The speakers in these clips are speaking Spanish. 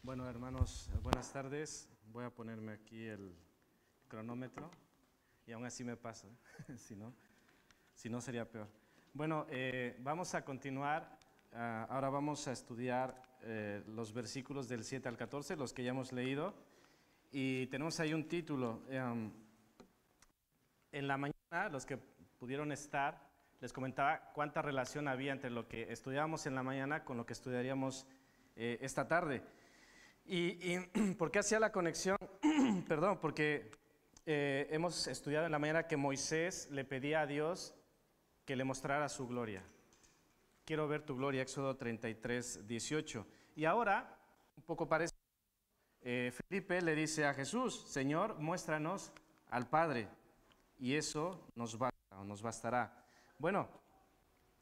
Bueno, hermanos, buenas tardes. Voy a ponerme aquí el cronómetro y aún así me pasa, si no sería peor. Bueno, vamos a continuar. Ahora vamos a estudiar los versículos del 7 al 14, los que ya hemos leído. Y tenemos ahí un título. En la mañana, los que pudieron estar, les comentaba cuánta relación había entre lo que estudiábamos en la mañana con lo que estudiaríamos esta tarde. ¿Y por qué hacía la conexión? Perdón, porque hemos estudiado en la mañana que Moisés le pedía a Dios que le mostrara su gloria. Quiero ver tu gloria, Éxodo 33, 18. Y ahora, un poco parecido, Felipe le dice a Jesús: Señor, muéstranos al Padre, y eso nos basta o nos bastará. Bueno,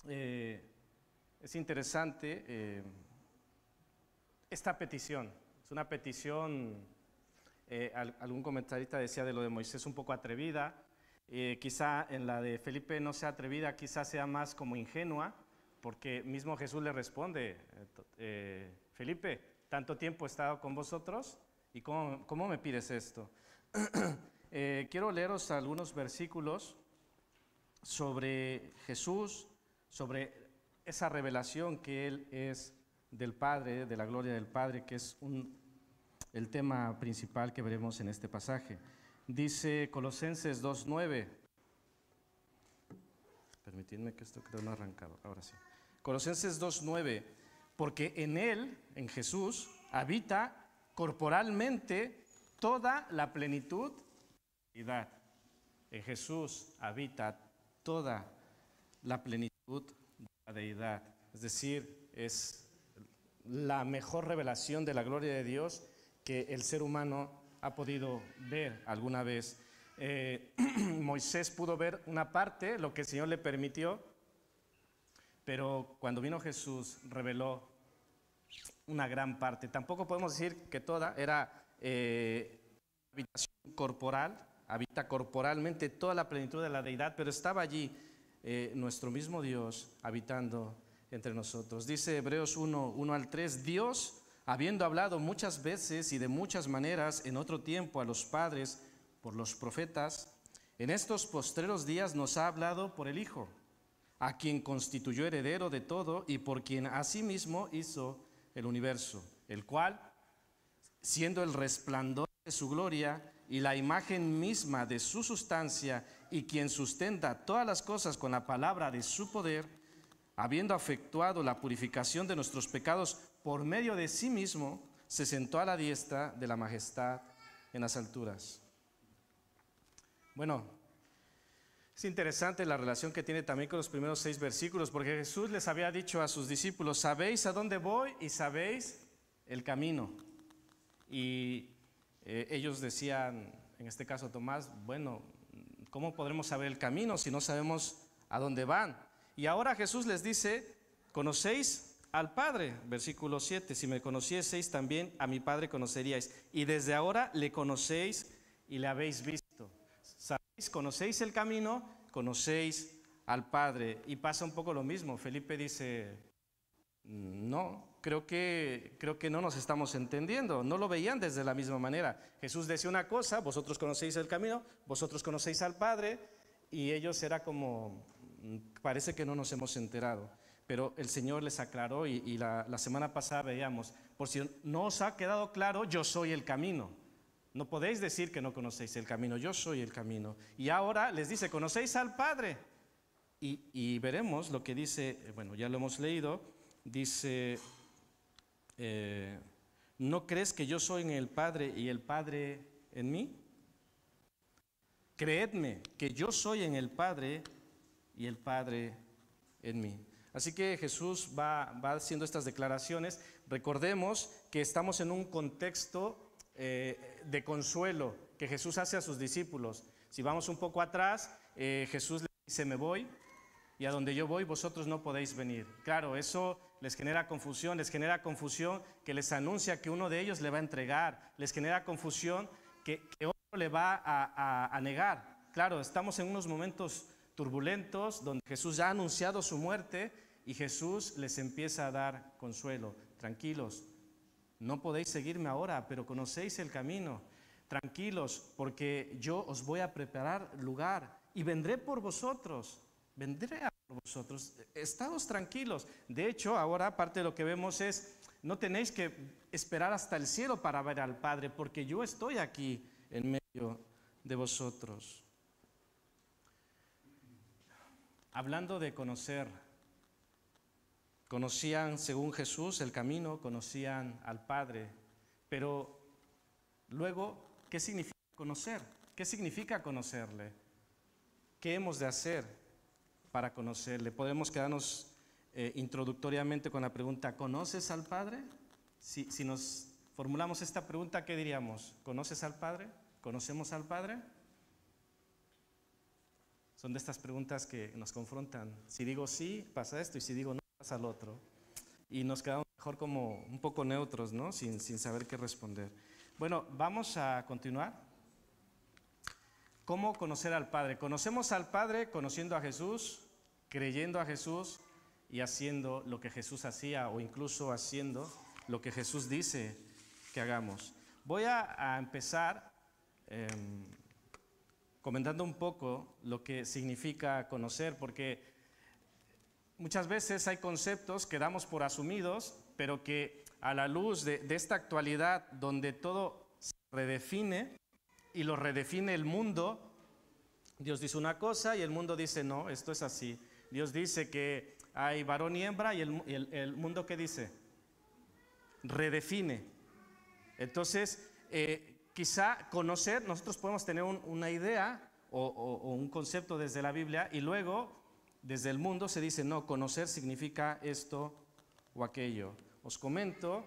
es interesante esta petición. Es una petición, algún comentarista decía de lo de Moisés un poco atrevida, quizá en la de Felipe no sea atrevida, quizá sea más como ingenua, porque mismo Jesús le responde, Felipe, tanto tiempo he estado con vosotros y ¿cómo me pides esto? Quiero leeros algunos versículos sobre Jesús, sobre esa revelación que Él es del Padre, de la gloria del Padre, que es el tema principal que veremos en este pasaje. Dice Colosenses 2:9. Permitidme que esto creo no ha arrancado, ahora sí. Colosenses 2:9, porque en Él, en Jesús, habita corporalmente toda la plenitud de la deidad. En Jesús habita toda la plenitud de la deidad. Es decir, es la mejor revelación de la gloria de Dios que el ser humano ha podido ver alguna vez. Moisés pudo ver una parte, lo que el Señor le permitió, pero cuando vino Jesús reveló una gran parte. Tampoco podemos decir que toda era habitación corporal, habita corporalmente toda la plenitud de la deidad, pero estaba allí nuestro mismo Dios habitando entre nosotros. Dice Hebreos 1 al 3, Dios, habiendo hablado muchas veces y de muchas maneras en otro tiempo a los padres por los profetas, en estos postreros días nos ha hablado por el Hijo, a quien constituyó heredero de todo y por quien asimismo hizo el universo, el cual, siendo el resplandor de su gloria y la imagen misma de su sustancia, y quien sustenta todas las cosas con la palabra de su poder, habiendo efectuado la purificación de nuestros pecados por medio de sí mismo, se sentó a la diestra de la majestad en las alturas. Bueno, es interesante la relación que tiene también con los primeros 6 versículos, porque Jesús les había dicho a sus discípulos: sabéis a dónde voy y sabéis el camino. Y ellos decían, en este caso Tomás, bueno, ¿cómo podremos saber el camino si no sabemos a dónde van? Y ahora Jesús les dice: conocéis al Padre, versículo 7, si me conocieseis también a mi Padre conoceríais, y desde ahora le conocéis y le habéis visto. ¿Sabéis? Conocéis el camino, conocéis al Padre. Y pasa un poco lo mismo. Felipe dice: no, creo que no nos estamos entendiendo. No lo veían desde la misma manera. Jesús decía una cosa: vosotros conocéis el camino, vosotros conocéis al Padre, y ellos era como: parece que no nos hemos enterado. Pero el Señor les aclaró y la semana pasada veíamos: por si no os ha quedado claro, yo soy el camino. No podéis decir que no conocéis el camino, yo soy el camino. Y ahora les dice: conocéis al Padre. Y veremos lo que dice, bueno, ya lo hemos leído, dice: ¿no crees que yo soy en el Padre y el Padre en mí? Creedme que yo soy en el Padre y el Padre en mí. Así que Jesús va haciendo estas declaraciones. Recordemos que estamos en un contexto de consuelo que Jesús hace a sus discípulos. Si vamos un poco atrás, Jesús les dice: me voy, y a donde yo voy vosotros no podéis venir. Claro, eso les genera confusión que les anuncia que uno de ellos le va a entregar, les genera confusión que otro le va a negar. Claro, estamos en unos momentos turbulentos donde Jesús ya ha anunciado su muerte y Jesús les empieza a dar consuelo. Tranquilos, no podéis seguirme ahora, pero conocéis el camino. Tranquilos, porque yo os voy a preparar lugar y vendré por vosotros. Vendré a por vosotros. Estados tranquilos. De hecho, ahora parte de lo que vemos es, no tenéis que esperar hasta el cielo para ver al Padre, porque yo estoy aquí en medio de vosotros. Hablando de conocer, conocían según Jesús el camino, conocían al Padre, pero luego, ¿qué significa conocer? ¿Qué significa conocerle? ¿Qué hemos de hacer para conocerle? Podemos quedarnos introductoriamente con la pregunta, ¿conoces al Padre? Si nos formulamos esta pregunta, ¿qué diríamos? ¿Conoces al Padre? ¿Conocemos al Padre? Son de estas preguntas que nos confrontan. Si digo sí, pasa esto, y si digo no, pasa lo otro. Y nos quedamos mejor como un poco neutros, ¿no? Sin saber qué responder. Bueno, vamos a continuar. ¿Cómo conocer al Padre? Conocemos al Padre conociendo a Jesús, creyendo a Jesús y haciendo lo que Jesús hacía o incluso haciendo lo que Jesús dice que hagamos. Voy a empezar comentando un poco lo que significa conocer, porque muchas veces hay conceptos que damos por asumidos, pero que a la luz de esta actualidad donde todo se redefine y lo redefine el mundo, Dios dice una cosa y el mundo dice no, esto es así. Dios dice que hay varón y hembra y el mundo ¿qué dice? Redefine. Entonces, quizá conocer, nosotros podemos tener una idea o un concepto desde la Biblia y luego desde el mundo se dice no, conocer significa esto o aquello. Os comento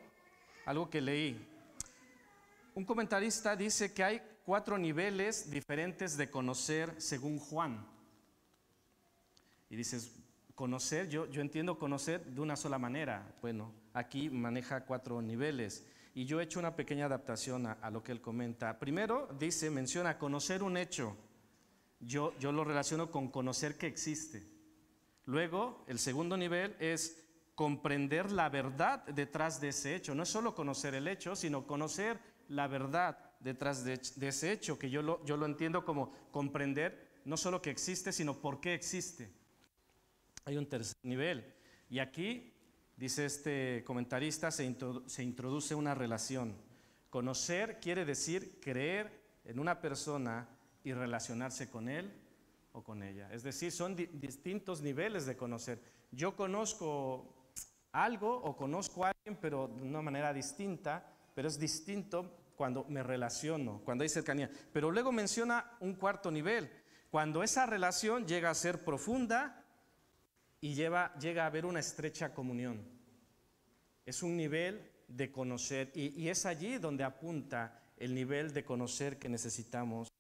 algo que leí. Un comentarista dice que hay 4 niveles diferentes de conocer según Juan. Y dices, conocer, yo entiendo conocer de una sola manera. Bueno, aquí maneja 4 niveles. Y yo he hecho una pequeña adaptación a lo que él comenta. Primero, menciona conocer un hecho. Yo lo relaciono con conocer que existe. Luego, el segundo nivel es comprender la verdad detrás de ese hecho. No es solo conocer el hecho, sino conocer la verdad detrás de ese hecho, que yo lo entiendo como comprender no solo que existe, sino por qué existe. Hay un tercer nivel. Y aquí, dice este comentarista, se introduce una relación. Conocer quiere decir creer en una persona y relacionarse con él o con ella. Es decir, son distintos niveles de conocer. Yo conozco algo o conozco a alguien, pero de una manera distinta, pero es distinto cuando me relaciono, cuando hay cercanía. Pero luego menciona un cuarto nivel, cuando esa relación llega a ser profunda y llega a haber una estrecha comunión. Es un nivel de conocer y es allí donde apunta el nivel de conocer que necesitamos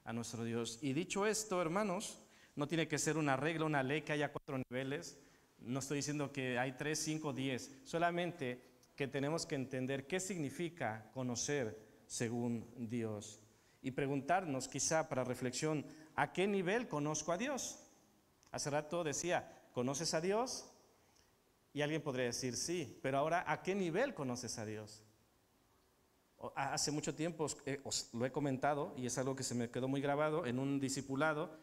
a nuestro Dios. Y dicho esto, hermanos, no tiene que ser una regla, una ley que haya 4 niveles. No estoy diciendo que hay 3, 5, 10. Solamente que tenemos que entender qué significa conocer según Dios. Y preguntarnos, quizá para reflexión, ¿a qué nivel conozco a Dios? Hace rato decía, ¿conoces a Dios? Y alguien podría decir sí, pero ahora, ¿a qué nivel conoces a Dios? Hace mucho tiempo os lo he comentado y es algo que se me quedó muy grabado en un discipulado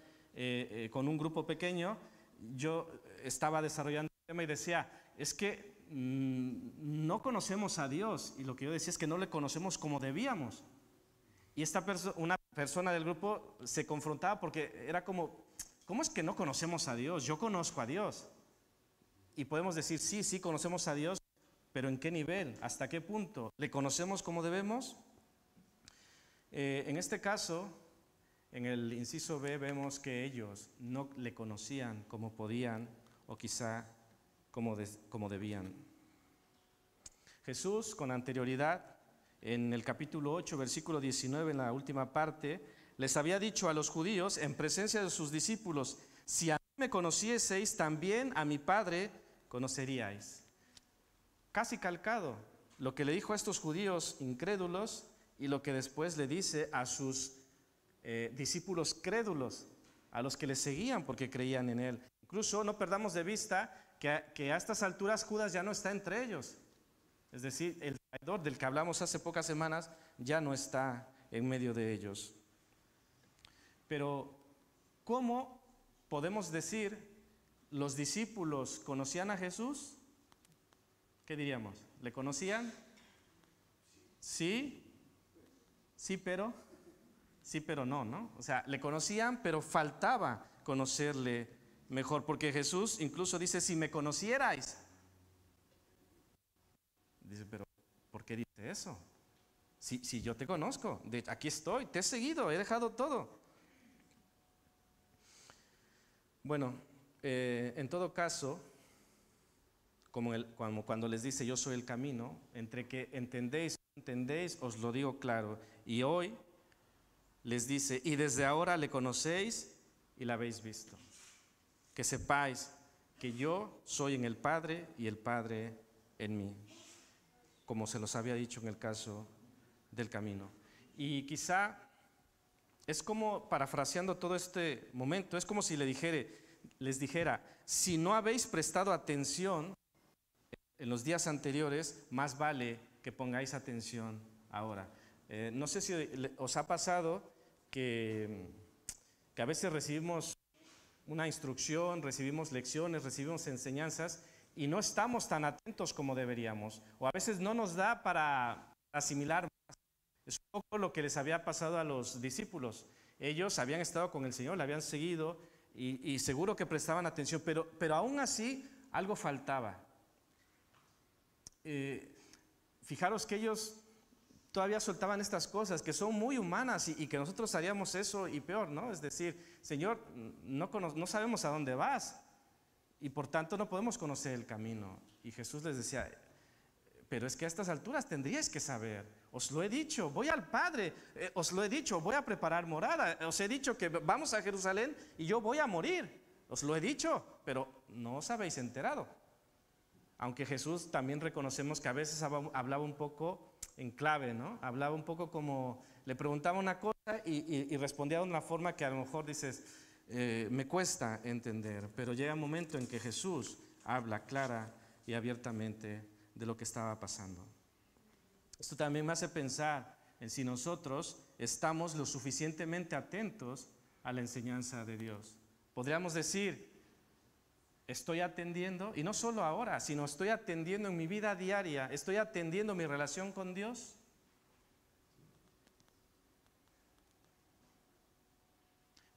con un grupo pequeño. Yo estaba desarrollando el tema y decía, es que no conocemos a Dios, y lo que yo decía es que no le conocemos como debíamos. Y una persona del grupo se confrontaba porque era como, ¿cómo es que no conocemos a Dios? Yo conozco a Dios. Y podemos decir, sí, conocemos a Dios, pero ¿en qué nivel? ¿Hasta qué punto? ¿Le conocemos como debemos? En este caso, en el inciso B, vemos que ellos no le conocían como podían o quizá como debían. Jesús, con anterioridad, en el capítulo 8, versículo 19, en la última parte, les había dicho a los judíos, en presencia de sus discípulos, si a mí me conocieseis, también a mi Padre conoceríais. Casi calcado lo que le dijo a estos judíos incrédulos y lo que después le dice a sus discípulos crédulos, a los que le seguían porque creían en él. Incluso no perdamos de vista que a estas alturas Judas ya no está entre ellos. Es decir, el traidor del que hablamos hace pocas semanas ya no está en medio de ellos. Pero, ¿cómo podemos decir los discípulos conocían a Jesús? ¿Qué diríamos? ¿Le conocían? Sí, sí, pero no, ¿no? O sea, le conocían, pero faltaba conocerle mejor, porque Jesús incluso dice, si me conocierais. Dice, pero ¿por qué dice eso? Si yo te conozco, aquí estoy, te he seguido, he dejado todo. Bueno, en todo caso, como cuando les dice yo soy el camino, entre que entendéis o no entendéis, os lo digo claro. Y hoy les dice, y desde ahora le conocéis y la habéis visto. Que sepáis que yo soy en el Padre y el Padre en mí, como se los había dicho en el caso del camino. Y quizá es como, parafraseando todo este momento, es como si les dijera, si no habéis prestado atención en los días anteriores, más vale que pongáis atención ahora. No sé si os ha pasado que a veces recibimos una instrucción, recibimos lecciones, recibimos enseñanzas y no estamos tan atentos como deberíamos. O a veces no nos da para asimilar más. Es un poco lo que les había pasado a los discípulos. Ellos habían estado con el Señor, le habían seguido y seguro que prestaban atención, pero aún así algo faltaba. Fijaros que ellos todavía soltaban estas cosas que son muy humanas y que nosotros haríamos eso y peor, ¿no? Es decir, Señor, no sabemos a dónde vas y por tanto no podemos conocer el camino. Y Jesús les decía, pero es que a estas alturas tendríais que saber, os lo he dicho, voy al Padre, os lo he dicho, voy a preparar morada, os he dicho que vamos a Jerusalén y yo voy a morir, os lo he dicho, pero no os habéis enterado. Aunque Jesús también reconocemos que a veces hablaba un poco en clave, ¿no? Hablaba un poco como, le preguntaba una cosa y respondía de una forma que a lo mejor dices, me cuesta entender, pero llega un momento en que Jesús habla clara y abiertamente de lo que estaba pasando. Esto también me hace pensar en si nosotros estamos lo suficientemente atentos a la enseñanza de Dios. Podríamos decir, estoy atendiendo, y no solo ahora, sino estoy atendiendo en mi vida diaria, estoy atendiendo mi relación con Dios.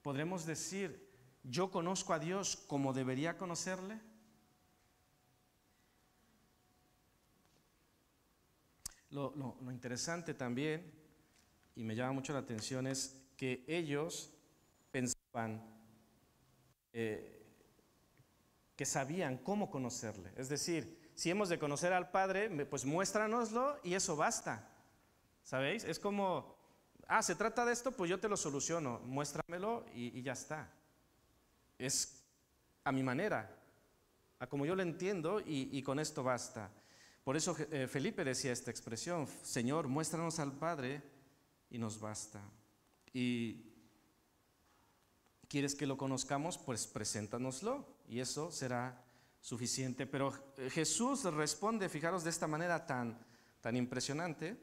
¿Podremos decir, yo conozco a Dios como debería conocerle? Lo interesante también, y me llama mucho la atención, es que ellos pensaban que sabían cómo conocerle. Es decir, si hemos de conocer al Padre, pues muéstranoslo y eso basta. ¿Sabéis? Es como, se trata de esto, pues yo te lo soluciono, muéstramelo y ya está. Es a mi manera, a como yo lo entiendo y con esto basta. Por eso Felipe decía esta expresión, Señor, muéstranos al Padre y nos basta. Y ¿quieres que lo conozcamos? Pues preséntanoslo y eso será suficiente. Pero Jesús responde, fijaros, de esta manera tan impresionante.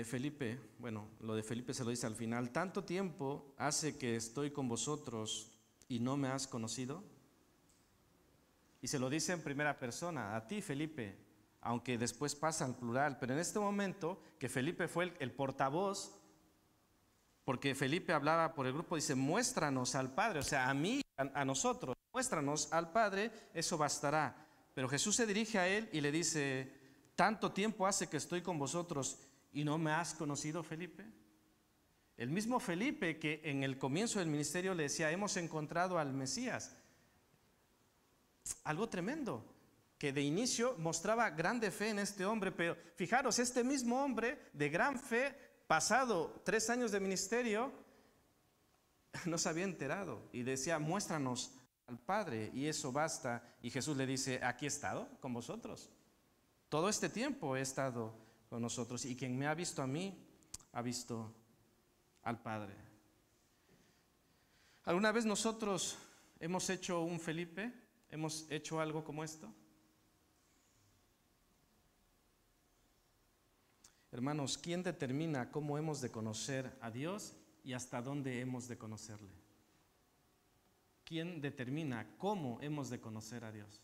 Felipe, bueno, lo de Felipe se lo dice al final, ¿tanto tiempo hace que estoy con vosotros y no me has conocido? Y se lo dice en primera persona, a ti Felipe, aunque después pasa al plural, pero en este momento que Felipe fue el portavoz, porque Felipe hablaba por el grupo, dice, muéstranos al Padre, o sea, a mí, a nosotros, muéstranos al Padre, eso bastará. Pero Jesús se dirige a él y le dice, ¿tanto tiempo hace que estoy con vosotros y no me has conocido, Felipe? El mismo Felipe que en el comienzo del ministerio le decía, hemos encontrado al Mesías. Algo tremendo, que de inicio mostraba grande fe en este hombre, pero fijaros, este mismo hombre de gran fe, pasado 3 años de ministerio, no se había enterado y decía, muéstranos al Padre y eso basta. Y Jesús le dice, aquí he estado con vosotros, todo este tiempo he estado con nosotros y quien me ha visto a mí, ha visto al Padre. ¿Alguna vez nosotros hemos hecho un Felipe? ¿Hemos hecho algo como esto? Hermanos, ¿quién determina cómo hemos de conocer a Dios y hasta dónde hemos de conocerle? ¿Quién determina cómo hemos de conocer a Dios?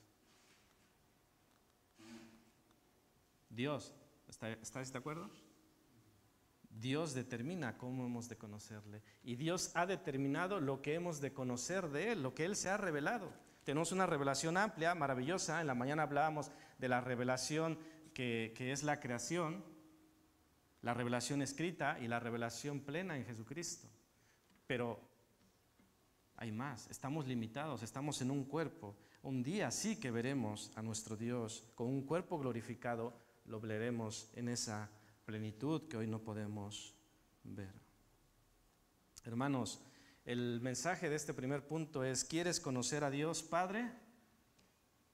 Dios. ¿Estáis de acuerdo? Dios determina cómo hemos de conocerle. Y Dios ha determinado lo que hemos de conocer de Él, lo que Él se ha revelado. Tenemos una revelación amplia, maravillosa. En la mañana hablábamos de la revelación que es la creación, la revelación escrita y la revelación plena en Jesucristo. Pero hay más, estamos limitados, estamos en un cuerpo. Un día sí que veremos a nuestro Dios con un cuerpo glorificado, lo veremos en esa plenitud que hoy no podemos ver. Hermanos, el mensaje de este primer punto es: ¿quieres conocer a Dios Padre?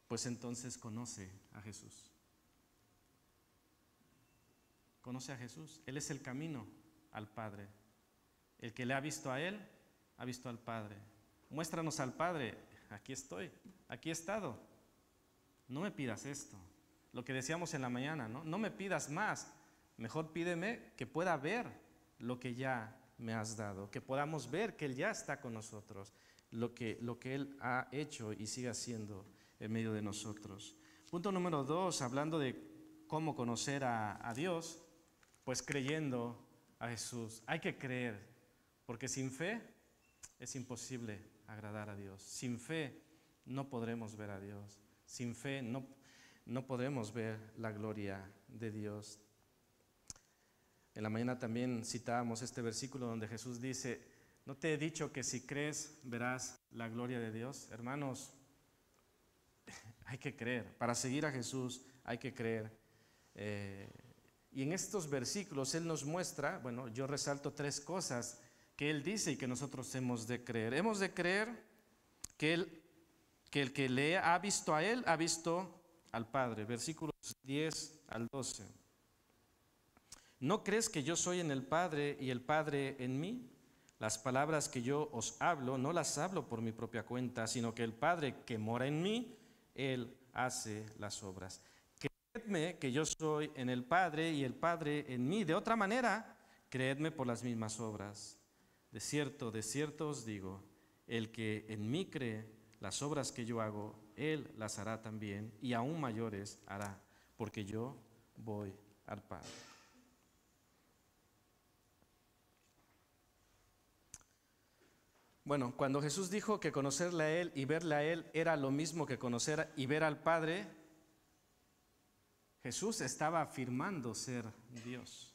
Pues entonces conoce a Jesús. Conoce a Jesús. Él es el camino al Padre. El que le ha visto a Él, ha visto al Padre. Muéstranos al Padre. Aquí estoy, aquí he estado. No me pidas esto. Lo que decíamos en la mañana, ¿no? No me pidas más. Mejor pídeme que pueda ver lo que ya me has dado, que podamos ver que Él ya está con nosotros, lo que Él ha hecho y sigue haciendo en medio de nosotros. Punto número 2, hablando de cómo conocer a Dios, pues creyendo a Jesús. Hay que creer, porque sin fe es imposible agradar a Dios. Sin fe no podremos ver a Dios. Sin fe no podremos ver la gloria de Dios. En la mañana también citábamos este versículo donde Jesús dice: ¿no te he dicho que si crees verás la gloria de Dios? Hermanos, hay que creer. Para seguir a Jesús hay que creer. Y en estos versículos Él nos muestra, bueno, yo resalto 3 cosas que Él dice y que nosotros hemos de creer. Hemos de creer que el que le ha visto a Él, ha visto al Padre. Versículos 10 al 12. ¿No crees que yo soy en el Padre y el Padre en mí? Las palabras que yo os hablo, no las hablo por mi propia cuenta, sino que el Padre que mora en mí, Él hace las obras. Creedme que yo soy en el Padre y el Padre en mí. De otra manera, creedme por las mismas obras. De cierto os digo, el que en mí cree, las obras que yo hago, Él las hará también, y aún mayores hará, porque yo voy al Padre. Bueno, cuando Jesús dijo que conocerle a Él y verle a Él era lo mismo que conocer y ver al Padre, Jesús estaba afirmando ser Dios.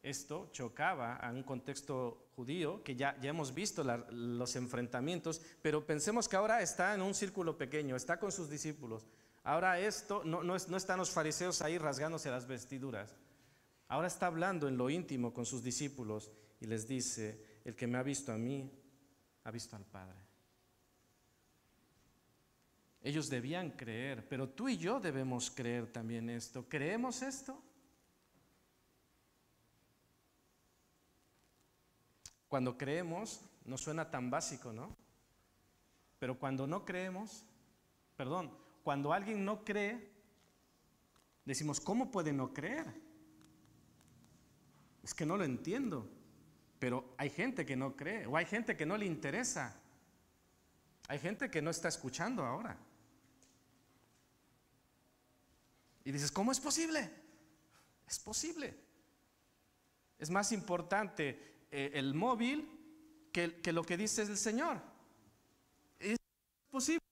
Esto chocaba a un contexto judío, que ya hemos visto los enfrentamientos, pero pensemos que ahora está en un círculo pequeño, está con sus discípulos. Ahora esto, no están los fariseos ahí rasgándose las vestiduras. Ahora está hablando en lo íntimo con sus discípulos y les dice: el que me ha visto a mí, ha visto al Padre. Ellos debían creer, pero tú y yo debemos creer también esto. ¿Creemos esto? Cuando creemos, no suena tan básico, ¿no? Pero cuando no creemos, cuando alguien no cree, decimos: ¿cómo puede no creer? Es que no lo entiendo. Pero hay gente que no cree, o hay gente que no le interesa. Hay gente que no está escuchando ahora. Y dices: ¿cómo es posible? Es posible. Es más importante el móvil que lo que dice el Señor. Es posible.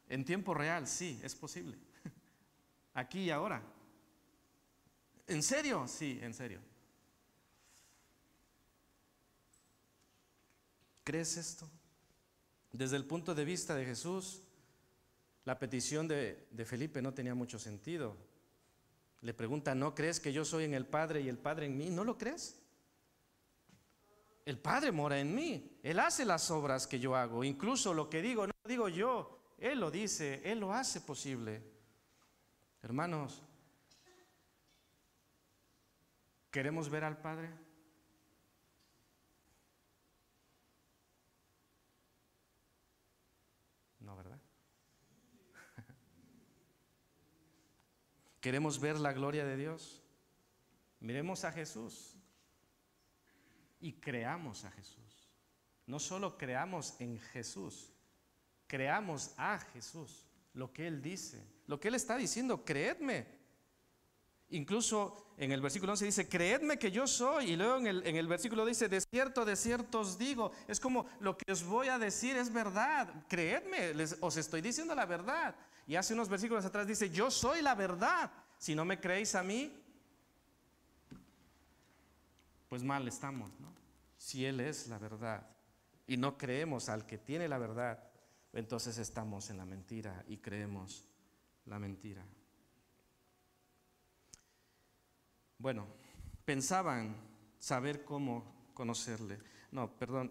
En tiempo real, sí, es posible. Aquí y ahora. ¿En serio? Sí, en serio. ¿Crees esto? Desde el punto de vista de Jesús, la petición de Felipe no tenía mucho sentido. Le pregunta: ¿no crees que yo soy en el Padre y el Padre en mí? ¿No lo crees? El Padre mora en mí. Él hace las obras que yo hago. Incluso lo que digo, no lo digo yo. Él lo dice, Él lo hace posible. Hermanos, ¿queremos ver al Padre? No, ¿verdad? ¿Queremos ver la gloria de Dios? Miremos a Jesús y creamos a Jesús. No solo creamos en Jesús, creamos a Jesús, lo que Él dice, lo que Él está diciendo, creedme. Incluso en el versículo 11 dice, creedme que yo soy, y luego en el versículo dice, de cierto os digo. Es como, lo que os voy a decir es verdad, creedme, os estoy diciendo la verdad. Y hace unos versículos atrás dice, yo soy la verdad, si no me creéis a mí, pues mal estamos, ¿no? Si Él es la verdad y no creemos al que tiene la verdad, entonces estamos en la mentira y creemos la mentira. Bueno, pensaban saber cómo conocerle. No, perdón,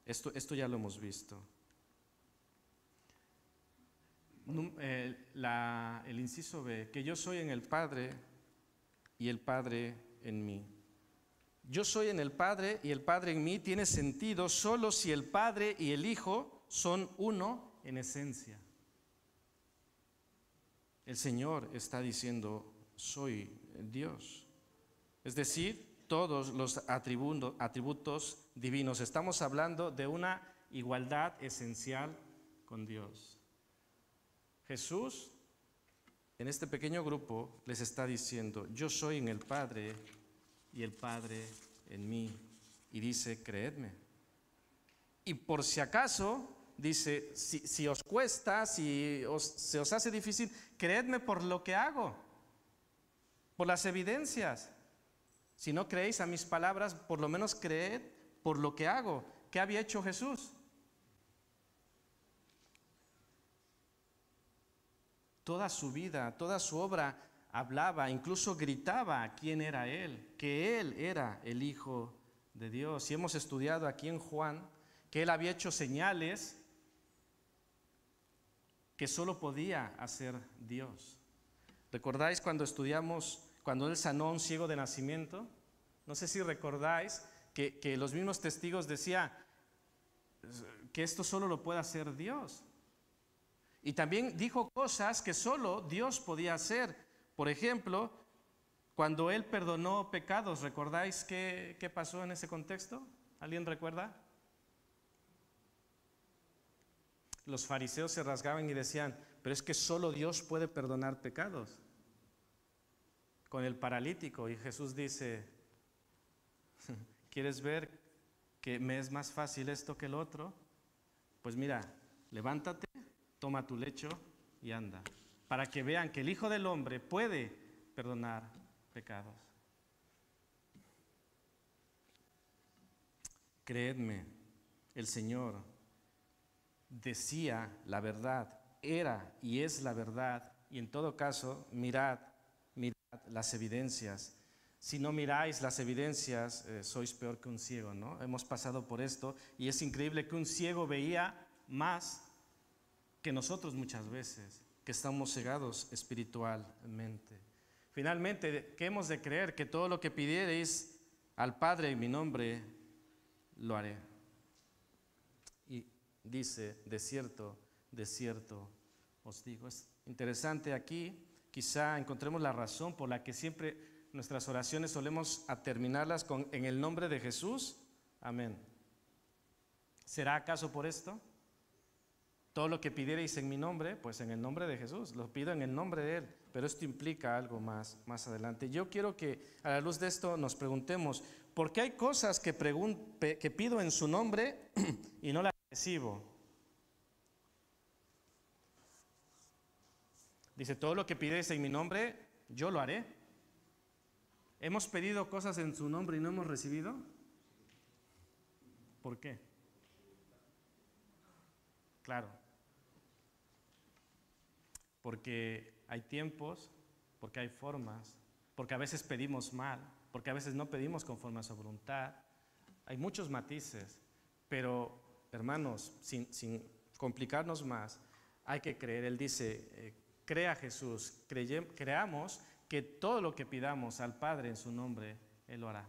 esto ya lo hemos visto. El inciso B, que yo soy en el Padre y el Padre en mí. Yo soy en el Padre y el Padre en mí tiene sentido solo si el Padre y el Hijo son uno en esencia. El Señor está diciendo, soy Dios. Es decir, todos los atributos divinos. Estamos hablando de una igualdad esencial con Dios. Jesús, en este pequeño grupo, les está diciendo, yo soy en el Padre y el Padre en mí. Y dice, creedme. Y por si acaso, dice, si os cuesta, se os hace difícil, creedme por lo que hago, por las evidencias. Si no creéis a mis palabras, por lo menos creed por lo que hago. ¿Qué había hecho Jesús? Toda su vida, toda su obra hablaba, incluso gritaba quién era Él, que Él era el Hijo de Dios. Y hemos estudiado aquí en Juan que Él había hecho señales que solo podía hacer Dios. ¿Recordáis cuando estudiamos, cuando Él sanó a un ciego de nacimiento? No sé si recordáis que los mismos testigos decían que esto solo lo puede hacer Dios. Y también dijo cosas que solo Dios podía hacer. Por ejemplo, cuando Él perdonó pecados, ¿recordáis qué pasó en ese contexto? ¿Alguien recuerda? Los fariseos se rasgaban y decían, pero es que solo Dios puede perdonar pecados. Con el paralítico, y Jesús dice, ¿quieres ver que me es más fácil esto que el otro? Pues mira, levántate, toma tu lecho y anda, para que vean que el Hijo del Hombre puede perdonar pecados. Creedme, el Señor decía la verdad, era y es la verdad, y en todo caso, mirad las evidencias. Si no miráis las evidencias, sois peor que un ciego, ¿no? Hemos pasado por esto y es increíble que un ciego veía más que nosotros muchas veces, que estamos cegados espiritualmente. Finalmente, ¿qué hemos de creer? Que todo lo que pidiereis al Padre en mi nombre, lo haré. Y dice, de cierto os digo. Es interesante aquí, quizá encontremos la razón por la que siempre nuestras oraciones solemos terminarlas con en el nombre de Jesús, amén. ¿Será acaso por esto? Todo lo que pidierais en mi nombre, pues en el nombre de Jesús, lo pido en el nombre de Él, pero esto implica algo más adelante. Yo quiero que a la luz de esto nos preguntemos, ¿por qué hay cosas que pido en su nombre y no las recibo? Dice, todo lo que pidierais en mi nombre, yo lo haré. ¿Hemos pedido cosas en su nombre y no hemos recibido? ¿Por qué? Claro. Porque hay tiempos, porque hay formas, porque a veces pedimos mal, porque a veces no pedimos conforme a su voluntad. Hay muchos matices, pero hermanos, sin complicarnos más, hay que creer. Él dice, crea Jesús, creamos que todo lo que pidamos al Padre en su nombre, Él lo hará.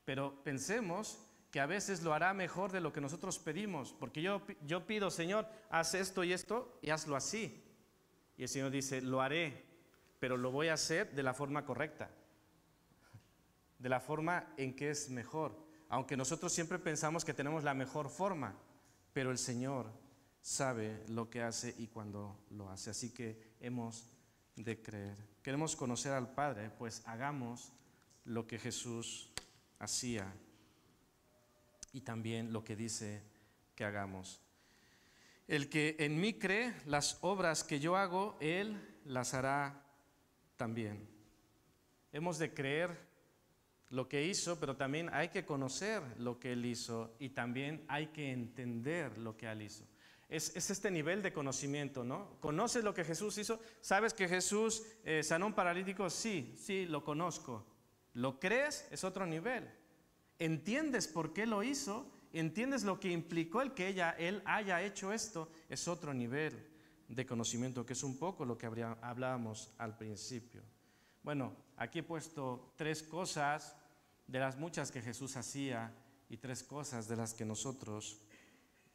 Pero pensemos que a veces lo hará mejor de lo que nosotros pedimos, porque yo pido, Señor, haz esto y hazlo así. Y el Señor dice, lo haré, pero lo voy a hacer de la forma correcta, de la forma en que es mejor. Aunque nosotros siempre pensamos que tenemos la mejor forma, pero el Señor sabe lo que hace y cuándo lo hace. Así que hemos de creer. Queremos conocer al Padre, pues hagamos lo que Jesús hacía y también lo que dice que hagamos. El que en mí cree, las obras que yo hago, Él las hará también. Hemos de creer lo que hizo, pero también hay que conocer lo que Él hizo y también hay que entender lo que Él hizo. Es este nivel de conocimiento, ¿no? ¿Conoces lo que Jesús hizo? ¿Sabes que Jesús sanó a un paralítico? Sí, lo conozco. ¿Lo crees? Es otro nivel. ¿Entiendes por qué lo hizo? ¿Entiendes lo que implicó el que Él haya hecho esto? Es otro nivel de conocimiento, que es un poco lo que hablábamos al principio. Bueno, aquí he puesto 3 cosas de las muchas que Jesús hacía y 3 cosas de las que nosotros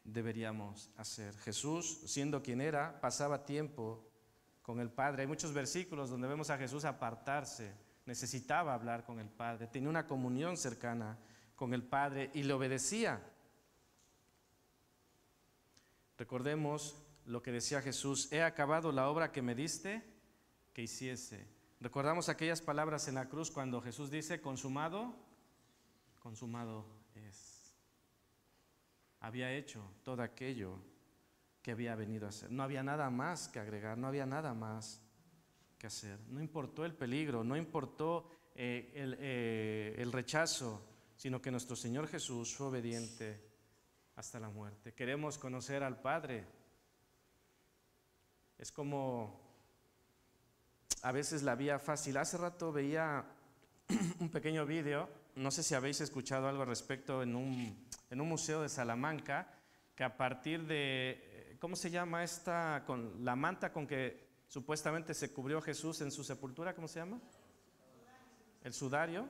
deberíamos hacer. Jesús, siendo quien era, pasaba tiempo con el Padre. Hay muchos versículos donde vemos a Jesús apartarse, necesitaba hablar con el Padre, tenía una comunión cercana con el Padre y le obedecía. Recordemos lo que decía Jesús: he acabado la obra que me diste que hiciese. Recordamos aquellas palabras en la cruz cuando Jesús dice: consumado, consumado es. Había hecho todo aquello que había venido a hacer. No había nada más que agregar, no había nada más que hacer. No importó el peligro, no importó el rechazo, sino que nuestro Señor Jesús fue obediente hasta la muerte. Queremos conocer al Padre. Es como a veces la vía fácil. Hace rato veía un pequeño vídeo, no sé si habéis escuchado algo al respecto en un museo de Salamanca, que a partir de, ¿cómo se llama esta? Con la manta con que supuestamente se cubrió Jesús en su sepultura, ¿cómo se llama? El sudario,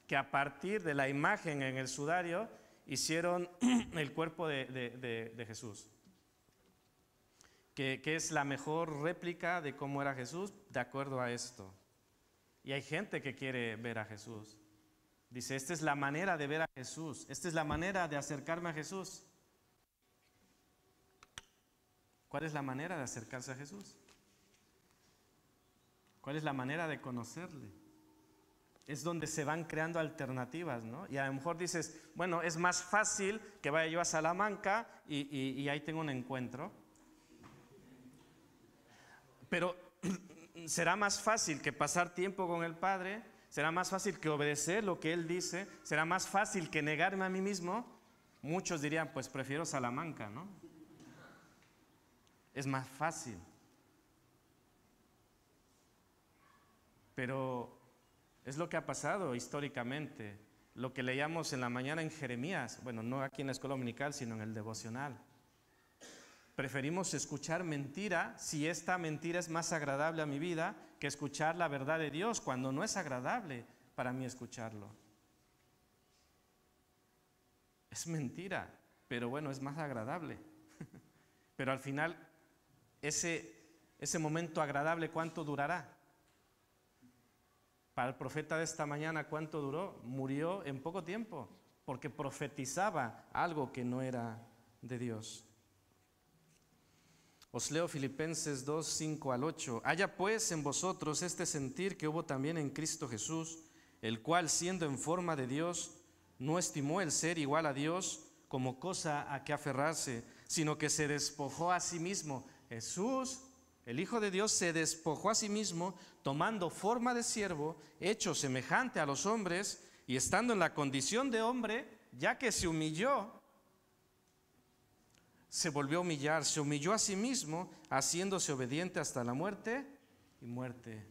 que a partir de la imagen en el sudario hicieron el cuerpo de Jesús. Que es la mejor réplica de cómo era Jesús, de acuerdo a esto. Y hay gente que quiere ver a Jesús. Dice, esta es la manera de ver a Jesús, esta es la manera de acercarme a Jesús. ¿Cuál es la manera de acercarse a Jesús? ¿Cuál es la manera de conocerle? Es donde se van creando alternativas, ¿no? Y a lo mejor dices, bueno, es más fácil que vaya yo a Salamanca y ahí tengo un encuentro. Pero será más fácil que pasar tiempo con el Padre, será más fácil que obedecer lo que Él dice, será más fácil que negarme a mí mismo. Muchos dirían, pues prefiero Salamanca, ¿no? Es más fácil. Pero es lo que ha pasado históricamente, lo que leíamos en la mañana en Jeremías, bueno, no aquí en la escuela dominical, sino en el devocional. Preferimos escuchar mentira si esta mentira es más agradable a mi vida que escuchar la verdad de Dios cuando no es agradable para mí escucharlo. Es mentira, pero bueno, es más agradable. Pero al final, ese momento agradable, ¿cuánto durará? Para el profeta de esta mañana, ¿cuánto duró? Murió en poco tiempo, porque profetizaba algo que no era de Dios. Os leo Filipenses 2, 5 al 8. Haya pues en vosotros este sentir que hubo también en Cristo Jesús, el cual siendo en forma de Dios, no estimó el ser igual a Dios como cosa a que aferrarse, sino que se despojó a sí mismo. Jesús, el Hijo de Dios, se despojó a sí mismo, tomando forma de siervo, hecho semejante a los hombres, y estando en la condición de hombre, ya que se humilló, se volvió a humillar, se humilló a sí mismo, haciéndose obediente hasta la muerte y muerte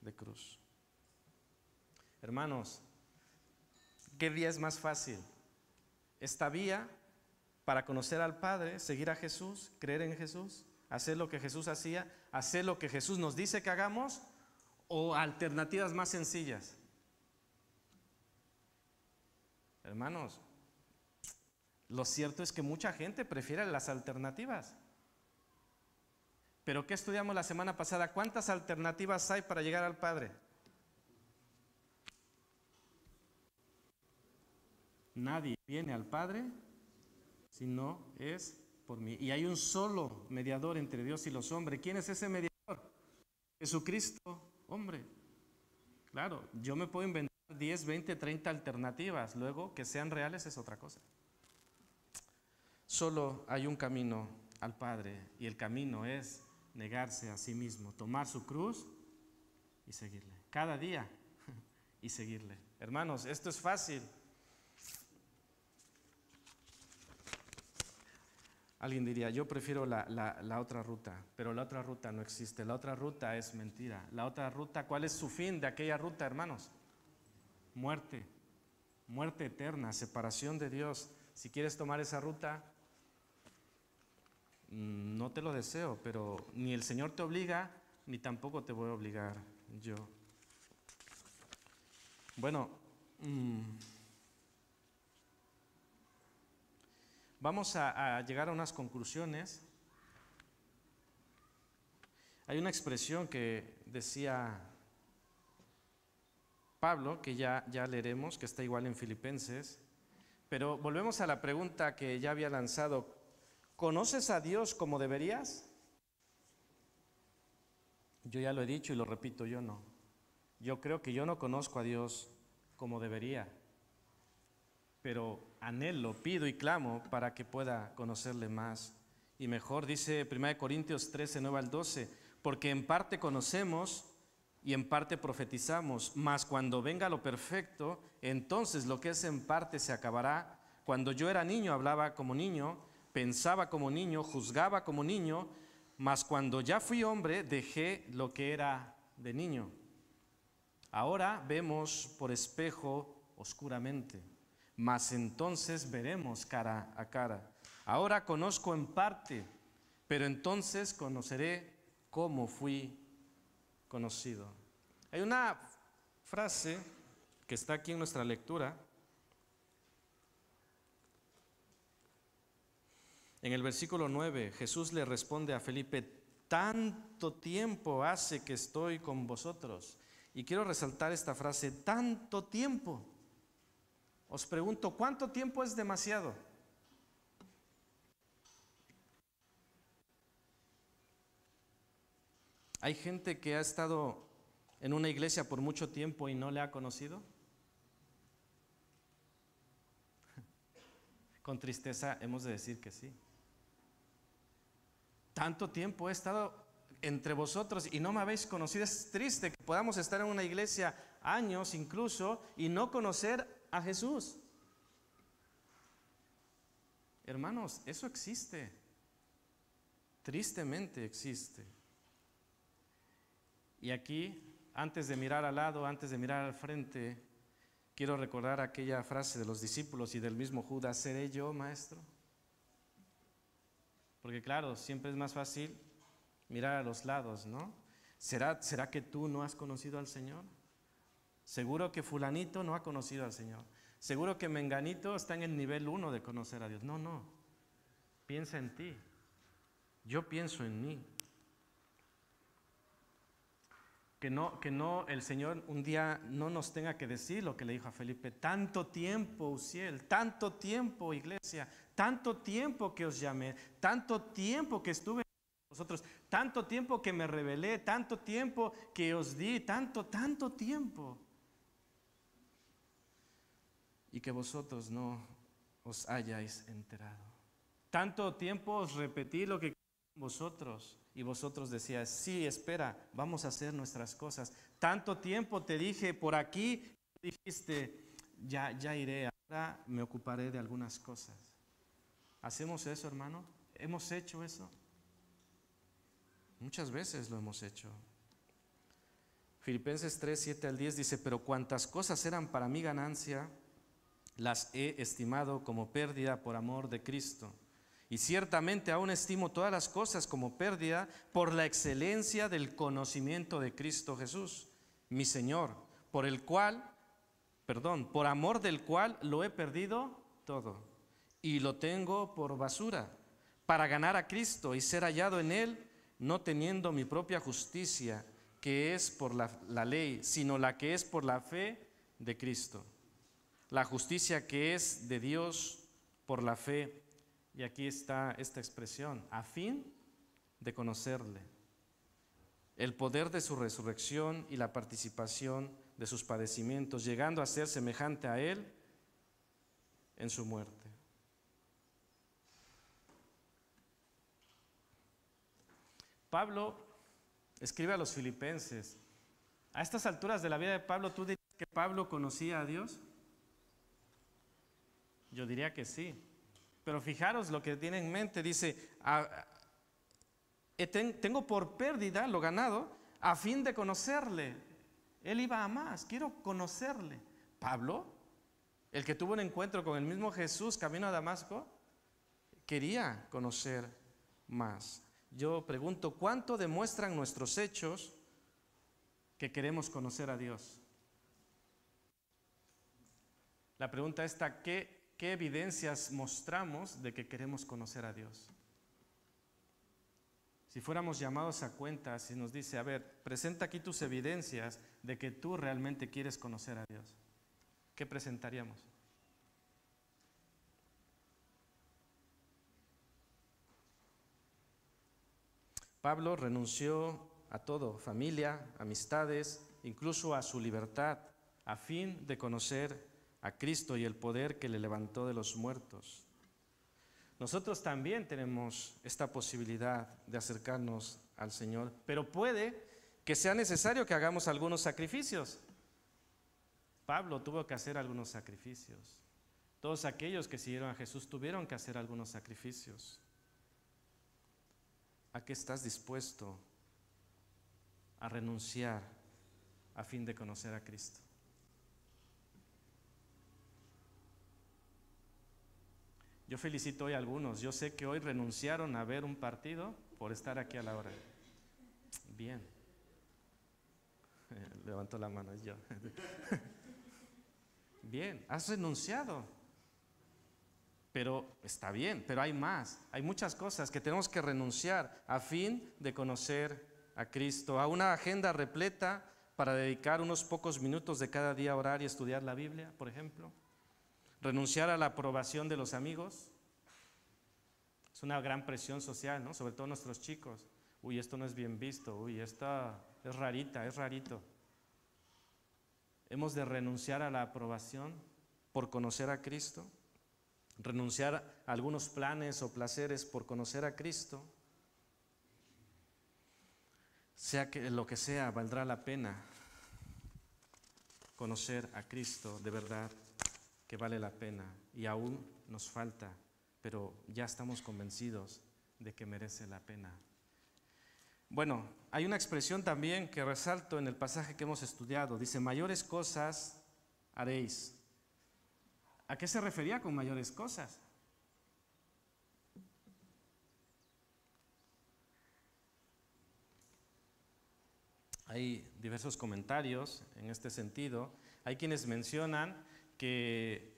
de cruz. Hermanos, ¿qué vía es más fácil? Esta vía para conocer al Padre, seguir a Jesús, creer en Jesús, hacer lo que Jesús hacía, hacer lo que Jesús nos dice que hagamos, o alternativas más sencillas. Hermanos, lo cierto es que mucha gente prefiere las alternativas. Pero ¿qué estudiamos la semana pasada? ¿Cuántas alternativas hay para llegar al Padre? Nadie viene al Padre si no es por mí. Y hay un solo mediador entre Dios y los hombres. ¿Quién es ese mediador? Jesucristo, hombre. Claro, yo me puedo inventar 10, 20, 30 alternativas. Luego, que sean reales es otra cosa. Solo hay un camino al Padre, y el camino es negarse a sí mismo, tomar su cruz y seguirle. Cada día y seguirle. Hermanos, esto es fácil. Alguien diría, yo prefiero la otra ruta, pero la otra ruta no existe. La otra ruta es mentira. La otra ruta, ¿cuál es su fin de aquella ruta, hermanos? Muerte, muerte eterna, separación de Dios. Si quieres tomar esa ruta, no te lo deseo, pero ni el Señor te obliga, ni tampoco te voy a obligar yo. Bueno, vamos a llegar a unas conclusiones. Hay una expresión que decía Pablo, que ya leeremos, que está igual en Filipenses, pero volvemos a la pregunta que ya había lanzado. ¿Conoces a Dios como deberías? Yo ya lo he dicho y lo repito, yo no. Yo creo que yo no conozco a Dios como debería, pero anhelo, pido y clamo para que pueda conocerle más y mejor. Dice 1 Corintios 13, 9 al 12, porque en parte conocemos y en parte profetizamos, mas cuando venga lo perfecto, entonces lo que es en parte se acabará. Cuando yo era niño hablaba como niño, pensaba como niño, juzgaba como niño, mas cuando ya fui hombre dejé lo que era de niño. Ahora vemos por espejo oscuramente, mas entonces veremos cara a cara. Ahora conozco en parte, pero entonces conoceré cómo fui conocido. Hay una frase que está aquí en nuestra lectura. En el versículo 9, Jesús le responde a Felipe, tanto tiempo hace que estoy con vosotros. Y quiero resaltar esta frase, tanto tiempo. Os pregunto, ¿cuánto tiempo es demasiado? ¿Hay gente que ha estado en una iglesia por mucho tiempo y no le ha conocido? Con tristeza hemos de decir que sí. Tanto tiempo he estado entre vosotros y no me habéis conocido. Es triste que podamos estar en una iglesia años incluso y no conocer a Jesús. Hermanos, eso existe. Tristemente existe. Y aquí, antes de mirar al lado, antes de mirar al frente, quiero recordar aquella frase de los discípulos y del mismo Judas, ¿seré yo, maestro? Porque claro, siempre es más fácil mirar a los lados, ¿no? ¿Será que tú no has conocido al Señor? Seguro que fulanito no ha conocido al Señor. Seguro que menganito está en el nivel 1 de conocer a Dios. No. Piensa en ti. Yo pienso en mí. Que no el Señor un día no nos tenga que decir lo que le dijo a Felipe. Tanto tiempo, Uziel, tanto tiempo, iglesia, tanto tiempo que os llamé, tanto tiempo que estuve con vosotros, tanto tiempo que me rebelé, tanto tiempo que os di, tanto tiempo. Y que vosotros no os hayáis enterado. Tanto tiempo os repetí lo que vosotros. Y vosotros decías, sí, espera, vamos a hacer nuestras cosas. Tanto tiempo te dije, por aquí dijiste, ya iré, ahora me ocuparé de algunas cosas. ¿Hacemos eso, hermano? ¿Hemos hecho eso? Muchas veces lo hemos hecho. Filipenses 3, 7 al 10 dice, pero cuantas cosas eran para mi ganancia, las he estimado como pérdida por amor de Cristo. Y ciertamente aún estimo todas las cosas como pérdida por la excelencia del conocimiento de Cristo Jesús, mi Señor, por amor del cual lo he perdido todo y lo tengo por basura, para ganar a Cristo y ser hallado en Él, no teniendo mi propia justicia, que es por la ley, sino la que es por la fe de Cristo. La justicia que es de Dios por la fe. Y aquí está esta expresión, a fin de conocerle, el poder de su resurrección y la participación de sus padecimientos, llegando a ser semejante a Él en su muerte. Pablo escribe a los filipenses. A estas alturas de la vida de Pablo, ¿tú dirías que Pablo conocía a Dios? Yo diría que sí. Pero fijaros lo que tiene en mente. Dice, tengo por pérdida lo ganado a fin de conocerle. Él iba a más, quiero conocerle. Pablo, el que tuvo un encuentro con el mismo Jesús camino a Damasco, quería conocer más. Yo pregunto, ¿cuánto demuestran nuestros hechos que queremos conocer a Dios? La pregunta está, ¿qué evidencias mostramos de que queremos conocer a Dios? Si fuéramos llamados a cuentas y nos dice, a ver, presenta aquí tus evidencias de que tú realmente quieres conocer a Dios, ¿qué presentaríamos? Pablo renunció a todo, familia, amistades, incluso a su libertad, a fin de conocer a Cristo y el poder que le levantó de los muertos. Nosotros también tenemos esta posibilidad de acercarnos al Señor, pero puede que sea necesario que hagamos algunos sacrificios. Pablo tuvo que hacer algunos sacrificios. Todos aquellos que siguieron a Jesús tuvieron que hacer algunos sacrificios. ¿A qué estás dispuesto a renunciar a fin de conocer a Cristo? Yo felicito hoy a algunos. Yo sé que hoy renunciaron a ver un partido por estar aquí a la hora. Bien. Levantó la mano, es yo. Bien, has renunciado. Pero está bien, pero hay más. Hay muchas cosas que tenemos que renunciar a fin de conocer a Cristo. A una agenda repleta para dedicar unos pocos minutos de cada día a orar y estudiar la Biblia, por ejemplo. Renunciar a la aprobación de los amigos. Es una gran presión social, ¿no? Sobre todo nuestros chicos. Uy, esto no es bien visto. Uy, esta es rarita, es rarito. Hemos de renunciar a la aprobación por conocer a Cristo. Renunciar a algunos planes o placeres por conocer a Cristo. Sea que lo que sea, valdrá la pena conocer a Cristo de verdad, que vale la pena, y aún nos falta, pero ya estamos convencidos de que merece la pena. Bueno, hay una expresión también que resalto en el pasaje que hemos estudiado. Dice, mayores cosas haréis. ¿A qué se refería con mayores cosas? Hay diversos comentarios en este sentido. Hay quienes mencionan que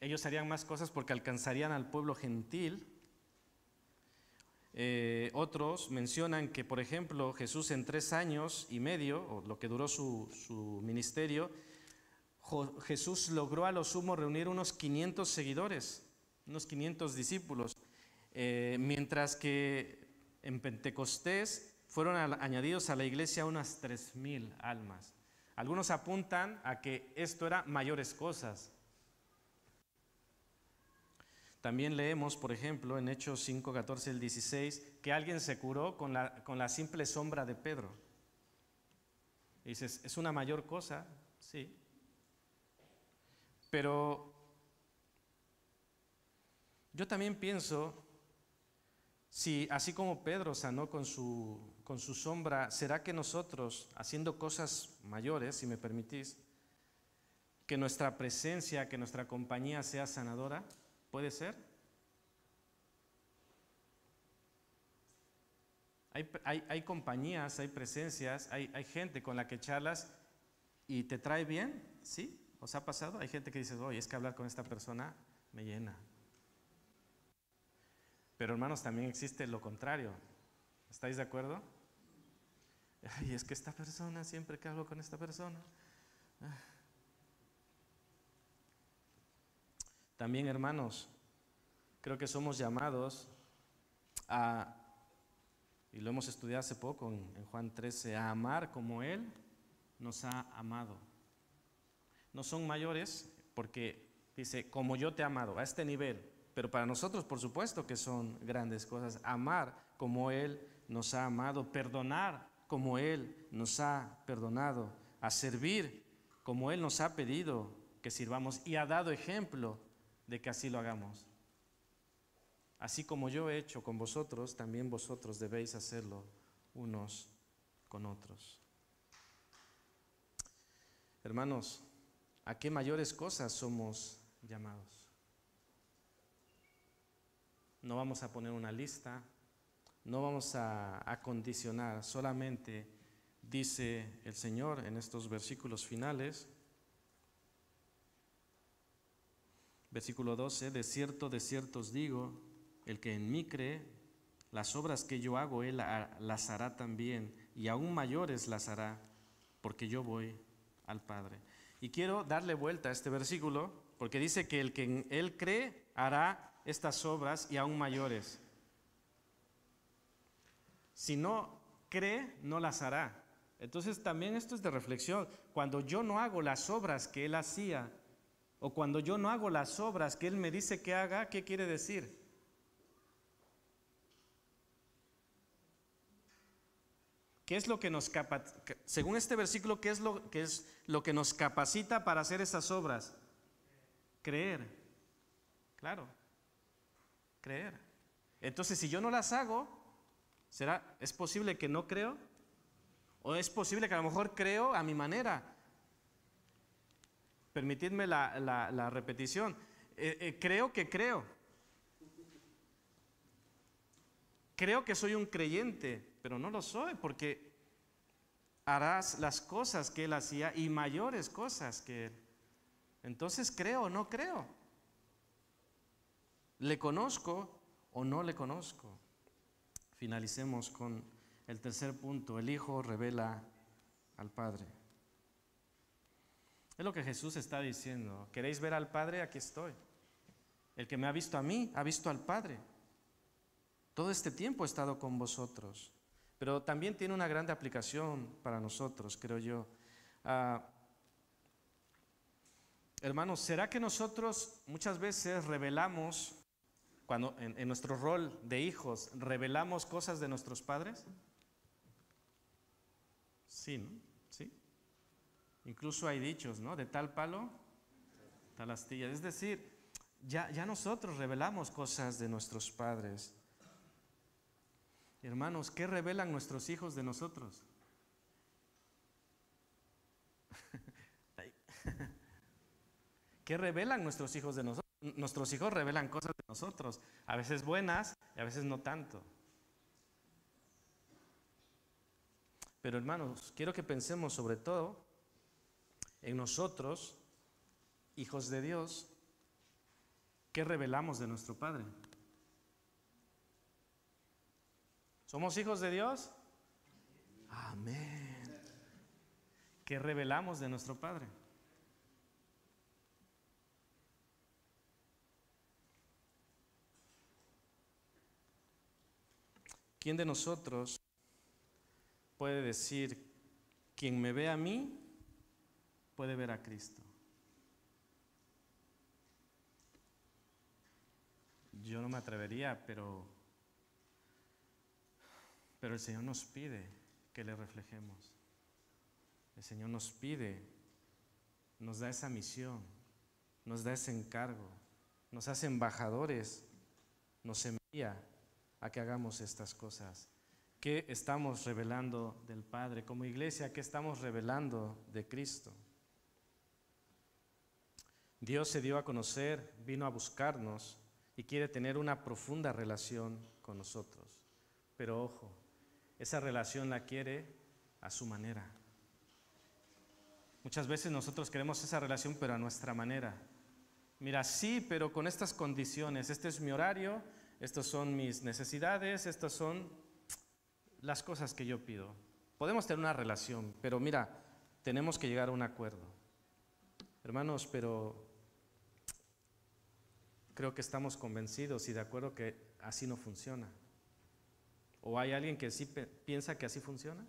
ellos harían más cosas porque alcanzarían al pueblo gentil. Otros mencionan que, por ejemplo, Jesús en 3 años y medio, o lo que duró su ministerio, Jesús logró a lo sumo reunir unos 500 seguidores, unos 500 discípulos, mientras que en Pentecostés fueron añadidos a la iglesia unas 3,000 almas. Algunos apuntan a que esto era mayores cosas. También leemos, por ejemplo, en Hechos 5, 14 al 16, que alguien se curó con la simple sombra de Pedro. Y dices, ¿es una mayor cosa? Sí. Pero yo también pienso, si así como Pedro sanó con su sombra, ¿será que nosotros, haciendo cosas mayores, si me permitís, que nuestra presencia, que nuestra compañía sea sanadora? ¿Puede ser? Hay compañías, hay presencias, hay gente con la que charlas y te trae bien, ¿sí? ¿Os ha pasado? Hay gente que dice, oye, es que hablar con esta persona me llena. Pero hermanos, también existe lo contrario. ¿Estáis de acuerdo? Ay, es que esta persona, siempre que hablo con esta persona. También, hermanos, creo que somos llamados a, y lo hemos estudiado hace poco en Juan 13, a amar como Él nos ha amado. No son mayores porque dice, como yo te he amado, a este nivel. Pero para nosotros, por supuesto que son grandes cosas. Amar como Él nos ha amado, perdonar como Él nos ha perdonado, a servir como Él nos ha pedido que sirvamos y ha dado ejemplo de que así lo hagamos. Así como yo he hecho con vosotros, también vosotros debéis hacerlo unos con otros. Hermanos, ¿a qué mayores cosas somos llamados? No vamos a poner una lista, no vamos a condicionar, solamente dice el Señor en estos versículos finales, versículo 12, de cierto os digo, el que en mí cree, las obras que yo hago, él las hará también, y aún mayores las hará, porque yo voy al Padre. Y quiero darle vuelta a este versículo, porque dice que el que en él cree hará estas obras y aún mayores. Si no cree, no las hará. Entonces también esto es de reflexión. Cuando yo no hago las obras que él hacía, o cuando yo no hago las obras que él me dice que haga, ¿qué quiere decir? ¿Qué es lo que nos capacita? Según este versículo, ¿qué es lo que nos capacita para hacer esas obras? Creer. Claro. Creer. Entonces, si yo no las hago, ¿es posible que no creo? ¿O es posible que a lo mejor creo a mi manera? Permitidme la repetición. Creo que creo. Creo que soy un creyente, pero no lo soy porque harás las cosas que él hacía y mayores cosas que él. Entonces, ¿creo o no creo? ¿Le conozco o no le conozco? Finalicemos con el tercer punto. El Hijo revela al Padre. Es lo que Jesús está diciendo. ¿Queréis ver al Padre? Aquí estoy. El que me ha visto a mí, ha visto al Padre. Todo este tiempo he estado con vosotros. Pero también tiene una gran aplicación para nosotros, creo yo. Hermanos, ¿será que nosotros muchas veces revelamos, cuando en nuestro rol de hijos, revelamos cosas de nuestros padres? Sí, ¿no? Sí. Incluso hay dichos, ¿no? De tal palo, tal astilla. Es decir, ya nosotros revelamos cosas de nuestros padres. Hermanos, ¿qué revelan nuestros hijos de nosotros? ¿Qué revelan nuestros hijos de nosotros? Nuestros hijos revelan cosas de nosotros, a veces buenas y a veces no tanto. Pero hermanos, quiero que pensemos sobre todo en nosotros, hijos de Dios, ¿qué revelamos de nuestro Padre? ¿Somos hijos de Dios? Amén. ¿Qué revelamos de nuestro Padre? ¿Quién de nosotros puede decir, quien me ve a mí, puede ver a Cristo? Yo no me atrevería, pero el Señor nos pide que le reflejemos. El Señor nos pide, nos da esa misión, nos da ese encargo, nos hace embajadores, nos envía a que hagamos estas cosas. ¿Qué estamos revelando del Padre? Como iglesia, ¿qué estamos revelando de Cristo? Dios se dio a conocer, vino a buscarnos y quiere tener una profunda relación con nosotros. Pero ojo, esa relación la quiere a su manera. Muchas veces nosotros queremos esa relación, pero a nuestra manera. Mira, sí, pero con estas condiciones. Este es mi horario, estas son mis necesidades, estas son... las cosas que yo pido. Podemos tener una relación, pero mira, tenemos que llegar a un acuerdo. Hermanos, pero creo que estamos convencidos y de acuerdo que así no funciona. ¿O hay alguien que sí piensa que así funciona?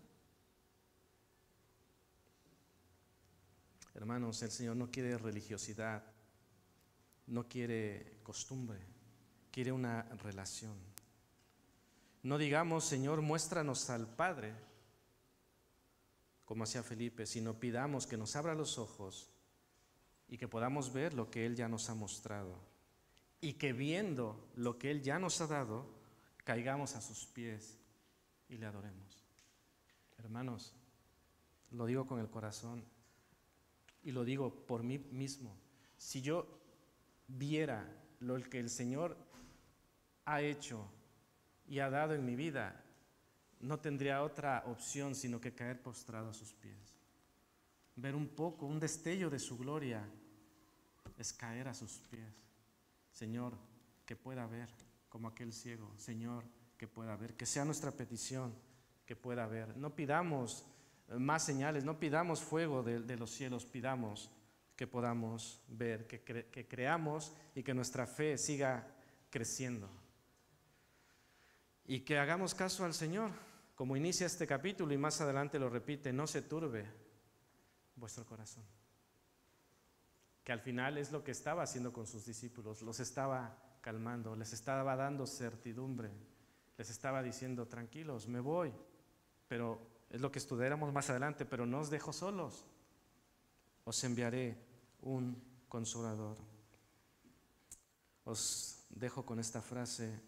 Hermanos, el Señor no quiere religiosidad, no quiere costumbre, quiere una relación. No digamos, Señor, muéstranos al Padre, como hacía Felipe, sino pidamos que nos abra los ojos y que podamos ver lo que Él ya nos ha mostrado. Y que viendo lo que Él ya nos ha dado, caigamos a sus pies y le adoremos. Hermanos, lo digo con el corazón y lo digo por mí mismo. Si yo viera lo que el Señor ha hecho y ha dado en mi vida, no tendría otra opción sino que caer postrado a sus pies. Ver un poco, un destello de su gloria es caer a sus pies. Señor, que pueda ver como aquel ciego. Señor, que pueda ver, que sea nuestra petición, que pueda ver. No pidamos más señales, no pidamos fuego de los cielos, pidamos que podamos ver, que creamos y que nuestra fe siga creciendo. Y que hagamos caso al Señor, como inicia este capítulo y más adelante lo repite, no se turbe vuestro corazón. Que al final es lo que estaba haciendo con sus discípulos, los estaba calmando, les estaba dando certidumbre, les estaba diciendo, tranquilos, me voy, pero es lo que estudiaremos más adelante, pero no os dejo solos, os enviaré un consolador. Os dejo con esta frase,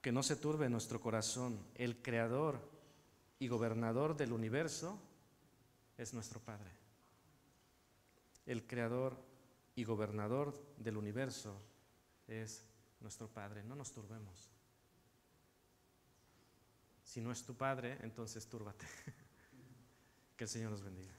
que no se turbe nuestro corazón, el creador y gobernador del universo es nuestro Padre. El creador y gobernador del universo es nuestro Padre. No nos turbemos. Si no es tu Padre, entonces túrbate. Que el Señor nos bendiga.